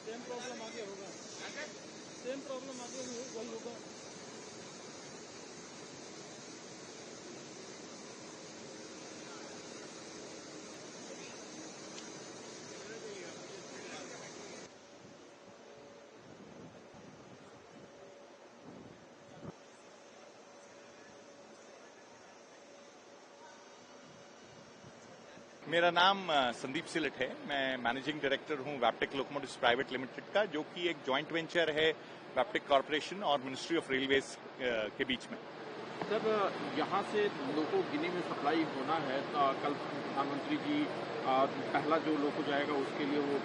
Same problem आगे होगा, same problem आगे वही होगा। मेरा नाम संदीप सिलट है। मैं मैनेजिंग डायरेक्टर हूं वैप्टिक लोकोमोटिव्स प्राइवेट लिमिटेड का, जो कि एक जॉइंट वेंचर है वैप्टिक कॉर्पोरेशन और मिनिस्ट्री ऑफ रेलवेज के बीच में। सर, यहाँ से लोको गिनी में सप्लाई होना है। कल प्रधानमंत्री जी पहला जो लोको जाएगा उसके लिए वो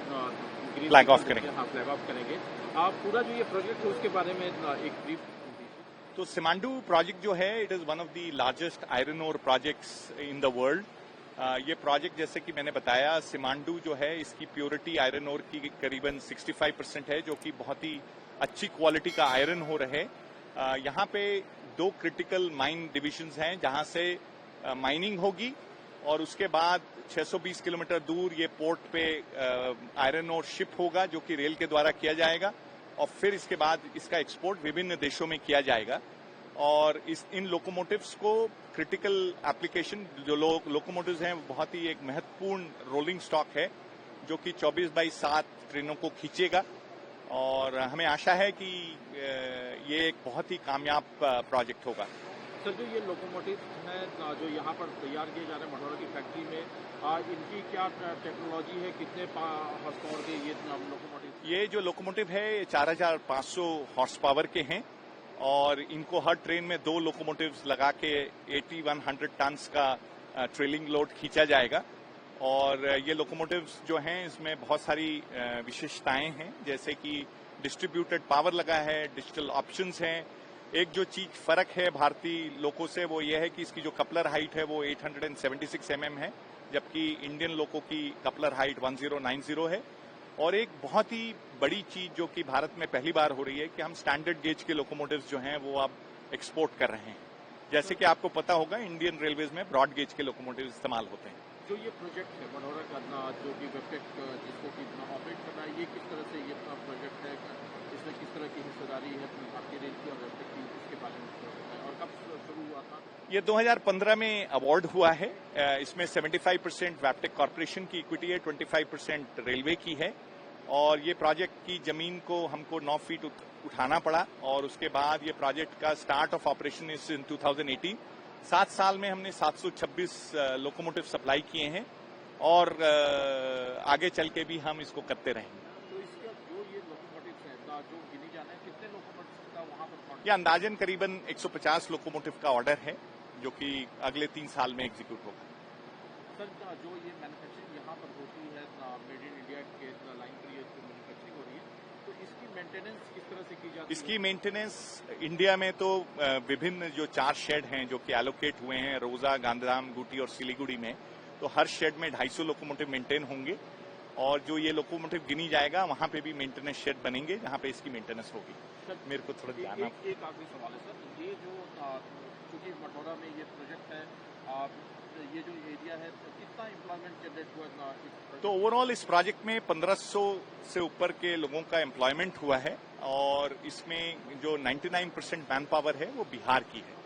फ्लैग ऑफ करेंगे। हाँ, फ्लैग ऑफ करेंगे। पूरा जो ये प्रोजेक्ट है उसके बारे में एक ब्रीफ। तो सिमांडू प्रोजेक्ट जो है, it is one of the largest iron ore projects in the world. ये प्रोजेक्ट जैसे कि मैंने बताया, सिमांडू जो है इसकी प्योरिटी आयरन ओर की करीबन 65% है, जो कि बहुत ही अच्छी क्वालिटी का आयरन हो रहे। यहाँ पे 2 क्रिटिकल माइन डिविजन्स हैं जहां से माइनिंग होगी, और उसके बाद 620 किलोमीटर दूर ये पोर्ट पे आयरन ओर शिप होगा, जो कि रेल के द्वारा किया जाएगा, और फिर इसके बाद इसका एक्सपोर्ट विभिन्न देशों में किया जाएगा। और इन लोकोमोटिव्स को क्रिटिकल एप्लीकेशन जो लोकोमोटिव्स हैं, बहुत ही एक महत्वपूर्ण रोलिंग स्टॉक है, जो कि 24/7 ट्रेनों को खींचेगा। और हमें आशा है कि ये एक बहुत ही कामयाब प्रोजेक्ट होगा। सर, जो ये लोकोमोटिव हैं जो यहाँ पर तैयार किए जा रहे हैं मढ़ौरा की फैक्ट्री में, इनकी क्या टेक्नोलॉजी है, कितने हॉर्स पावर के ये लोकोमोटिव? ये जो लोकोमोटिव है, ये 4500 हॉर्स पावर के हैं, और इनको हर ट्रेन में 2 लोकोमोटिव्स लगा के 8100 टन्स का ट्रेलिंग लोड खींचा जाएगा। और ये लोकोमोटिव्स जो हैं, इसमें बहुत सारी विशेषताएं हैं, जैसे कि डिस्ट्रीब्यूटेड पावर लगा है, डिजिटल ऑप्शंस हैं। एक जो चीज फर्क है भारतीय लोको से, वो ये है कि इसकी जो कपलर हाइट है वो 876 mm है, जबकि इंडियन लोको की कपलर हाइट 1090 है। और एक बहुत ही बड़ी चीज जो कि भारत में पहली बार हो रही है कि हम स्टैंडर्ड गेज के लोकोमोटिव्स जो हैं वो अब एक्सपोर्ट कर रहे हैं। जैसे कि आपको पता होगा, इंडियन रेलवेज में ब्रॉड गेज के लोकोमोटिव इस्तेमाल होते हैं। जो ये प्रोजेक्ट है मढ़ौरा का, जो कि वेबटेक जिसको कि ऑपरेट करना है, ये किस तरह से ये प्रोजेक्ट है, इसमें किस तरह की हिस्सेदारी है भारतीय रेल की और वेबटेक की, इसके बारे में, और कब शुरू हुआ था? ये 2015 में अवार्ड हुआ है। इसमें 75% वैप्टिक कॉर्पोरेशन की इक्विटी है, 25% रेलवे की है। और ये प्रोजेक्ट की जमीन को हमको 9 फीट उठाना पड़ा, और उसके बाद ये प्रोजेक्ट का start of operation is in 2018। 7 साल में हमने 726 लोकोमोटिव सप्लाई किए हैं, और आगे चल के भी हम इसको करते रहेंगे। तो इसका जो ये लोकोमोटिव है जो गिनी जाना है, कितने लोकोमोटिव का वहाँ पर? यह अंदाजन करीबन 150 लोकोमोटिव का ऑर्डर है, जो कि अगले 3 साल में एग्जीक्यूट होगा। सर, जो ये मैन्युफैक्चरिंग यहाँ पर होती है, मेड इन इंडिया के लाइन पर ये जो मैन्युफैक्चरिंग हो रही है, तो इसकी मेंटेनेंस किस तरह से की जाती है? इसकी मेंटेनेंस इंडिया में तो विभिन्न जो 4 शेड हैं जो कि एलोकेट हुए हैं, रोजा, गांधीधाम, गुटी और सिलीगुड़ी में, तो हर शेड में 250 लोकोमोटिव मेंटेन होंगे। और जो ये लोकोमोटिव गिनी जाएगा, वहां पे भी मेंटेनेंस शेड बनेंगे जहां पे इसकी मेंटेनेंस होगी। मेरे को थोड़ा ध्यान एक आखिरी सवाल है सर, ये जो चूंकि मढ़ौरा में ये प्रोजेक्ट है, ये जो एरिया है, तो कितना एम्प्लॉयमेंट जनरेट हुआ? तो ओवरऑल इस प्रोजेक्ट में 1500 से ऊपर के लोगों का एम्प्लॉयमेंट हुआ है, और इसमें जो 99% मैन पावर है वो बिहार की है।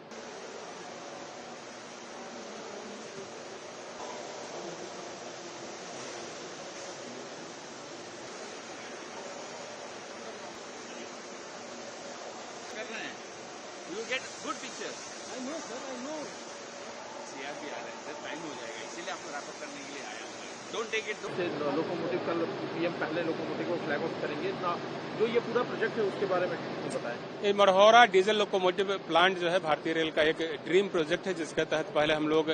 कर रहे हैं, you get good pictures. I know sir, I know. CRP आ रहे हैं सर, टाइम हो जाएगा, इसीलिए आपको रैपअप करने के लिए आया हूँ। Don't take it. लोकोमोटिव का पीएम पहले लोकोमोटिव को फ्लैग ऑफ करेंगे। जो ये पूरा प्रोजेक्ट है उसके बारे में बताएं। ये मढ़ौरा डीजल लोकोमोटिव प्लांट जो है भारतीय रेल का एक ड्रीम प्रोजेक्ट है, जिसके तहत पहले हम लोग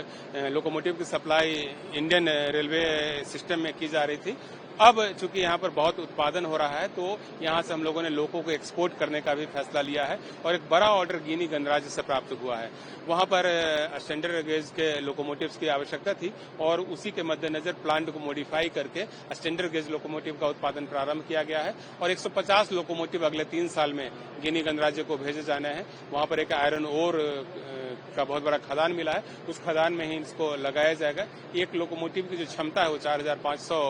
लोकोमोटिव की सप्लाई इंडियन रेलवे सिस्टम में की जा रही थी। अब चूंकि यहाँ पर बहुत उत्पादन हो रहा है, तो यहाँ से हम लोगों ने लोगों को एक्सपोर्ट करने का भी फैसला लिया है, और एक बड़ा ऑर्डर गिनी गणराज्य से प्राप्त हुआ है। वहाँ पर स्टैंडर्ड गेज के लोकोमोटिव्स की आवश्यकता थी, और उसी के मद्देनजर प्लांट को मॉडिफाई करके स्टैंडर्ड गेज लोकोमोटिव का उत्पादन प्रारंभ किया गया है। और 150 लोकोमोटिव अगले 3 साल में गिनी गणराज्य को भेजे जाने हैं। वहाँ पर एक आयरन ओर का बहुत बड़ा खदान मिला है, उस खदान में ही इसको लगाया जाएगा। एक लोकोमोटिव की जो क्षमता है वो 4500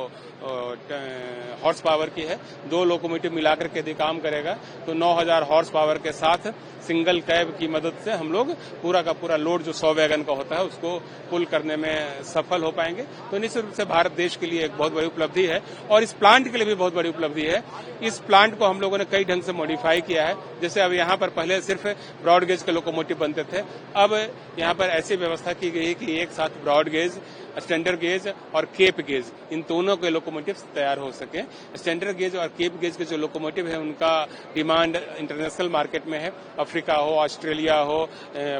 हॉर्स पावर की है। 2 लोकोमोटिव मिलाकर के यदि काम करेगा तो 9000 हॉर्स पावर के साथ सिंगल कैब की मदद से हम लोग पूरा का पूरा लोड जो 100 वैगन का होता है उसको पुल करने में सफल हो पाएंगे। तो निश्चित रूप से भारत देश के लिए एक बहुत बड़ी उपलब्धि है और इस प्लांट के लिए भी बहुत बड़ी उपलब्धि है। इस प्लांट को हम लोगों ने कई ढंग से मॉडिफाई किया है। जैसे अब यहाँ पर पहले सिर्फ ब्रॉड गेज के लोकोमोटिव बनते थे, अब यहाँ पर ऐसी व्यवस्था की गई है कि एक साथ ब्रॉड गेज, स्टैंडर्ड गेज और केप गेज, इन दोनों के लोकोमोटिव तैयार हो सके। स्टैंडर्ड गेज और केप गेज के जो लोकोमोटिव है उनका डिमांड इंटरनेशनल मार्केट में है। अफ्रीका हो, ऑस्ट्रेलिया हो,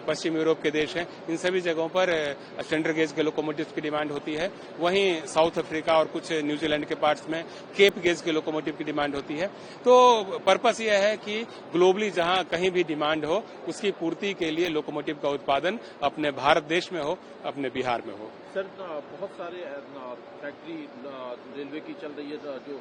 पश्चिम यूरोप के देश हैं, इन सभी जगहों पर स्टैंडर्ड गेज के लोकोमोटिव की डिमांड होती है। वहीं साउथ अफ्रीका और कुछ न्यूजीलैंड के पार्ट्स में केप गेज के लोकोमोटिव की डिमांड होती है। तो पर्पस यह है कि ग्लोबली जहां कहीं भी डिमांड हो उसकी पूर्ति के लिए लोकोमोटिव का उत्पादन अपने भारत देश में हो, अपने बिहार में हो। सर, बहुत सारे फैक्ट्री रेलवे की चल रही है जो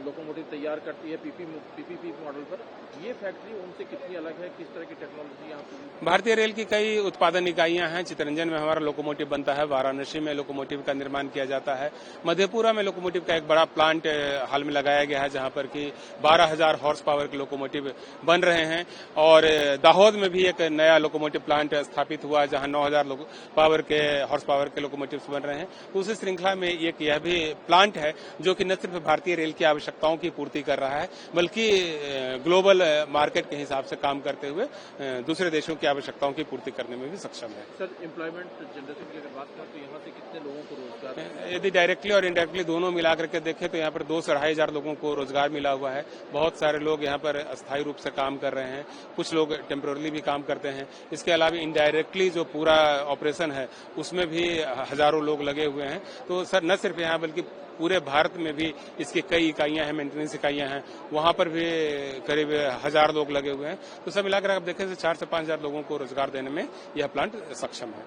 लोकोमोटिव तैयार करती है पीपीपी मॉडल पर। ये फैक्ट्री उनसे कितनी अलग है, किस तरह की टेक्नोलॉजी यहाँ पर? भारतीय रेल की कई उत्पादन इकाइयां हैं। चितरंजन में हमारा लोकोमोटिव बनता है, वाराणसी में लोकोमोटिव का निर्माण किया जाता है, मधेपुरा में लोकोमोटिव का एक बड़ा प्लांट हाल में लगाया गया है जहां पर कि 12000 हॉर्स पावर के लोकोमोटिव बन रहे हैं। और दाहोद में भी एक नया लोकोमोटिव प्लांट स्थापित हुआ जहां 9000 पावर के हॉर्स पावर के लोकोमोटिव बन रहे हैं। तो उसी श्रृंखला में एक यह भी प्लांट है जो कि न सिर्फ भारतीय रेल की आवश्यकताओं की पूर्ति कर रहा है बल्कि ग्लोबल मार्केट के हिसाब से काम करते हुए दूसरे देशों की आवश्यकताओं की पूर्ति करने में भी सक्षम है। सर, एम्प्लॉयमेंट जनरेशन की अगर बात करें तो यहाँ से कितने लोगों को रोजगार? यदि डायरेक्टली और इनडायरेक्टली दोनों मिलाकर के देखें तो यहाँ पर 2 से 2500 लोगों को रोजगार मिला हुआ है। बहुत सारे लोग यहाँ पर अस्थायी रूप से काम कर रहे हैं, कुछ लोग टेम्पोरली भी काम करते हैं। इसके अलावा इनडायरेक्टली जो पूरा ऑपरेशन है उसमें भी हजारों लोग लगे हुए हैं। तो सर न सिर्फ यहाँ बल्कि पूरे भारत में भी इसकी कई इकाइयां हैं, मेंटेनेंस इकाइयां हैं, वहां पर भी करीब 1000 लोग लगे हुए हैं। तो सब मिलाकर आप देखें तो 4 से 5000 लोगों को रोजगार देने में यह प्लांट सक्षम है।